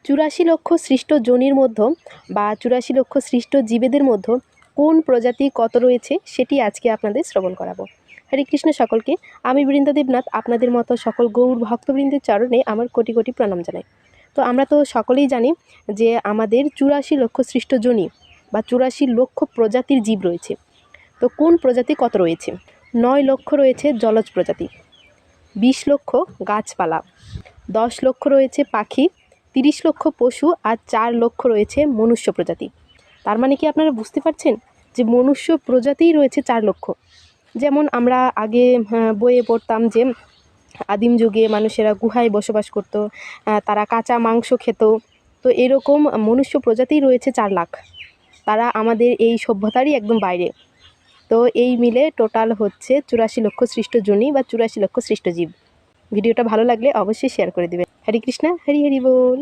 চুরাশি লক্ষ সৃষ্ট যোনির মধ্যে বা 84 লক্ষ সৃষ্ট জীবেদের মধ্যে কোন প্রজাতি কত রয়েছে সেটি আজকে আপনাদের শ্রবণ করাবো। হরে কৃষ্ণ সকলকে। আমি বৃন্দা দেবনাথ আপনাদের মতো সকল গৌর ভক্তবৃন্দের চরণে আমার কোটি কোটি প্রণাম জানাই। তো আমরা তো সকলেই জানি যে আমাদের 84 লক্ষ সৃষ্ট যোনি বা 84 লক্ষ প্রজাতির জীব রয়েছে। তো কোন প্রজাতি কত রয়েছে? 9 লক্ষ রয়েছে জলজ প্রজাতি, 20 লক্ষ গাছপালা, 10 লক্ষ রয়েছে পাখি, 30 লক্ষ পশু আর 4 লক্ষ রয়েছে মনুষ্য প্রজাতি। তার মানে কি আপনারা বুঝতে পারছেন যে মনুষ্য প্রজাতিই রয়েছে 4 লক্ষ। যেমন আমরা আগে বইয়ে পড়তাম যে আদিম যুগে মানুষেরা গুহায় বসবাস করত, তারা কাঁচা মাংস খেত। তো এরকম মনুষ্য প্রজাতিই রয়েছে 4 লাখ। তারা আমাদের এই সভ্যতারই একদম বাইরে। তো এই মিলে টোটাল হচ্ছে 84 লক্ষ সৃষ্ট যোনি বা 84 লক্ষ সৃষ্ট জীব। ভিডিওটা ভালো লাগলে অবশ্যই শেয়ার করে দিবেন। হরে কৃষ্ণ, হরি হরি বল।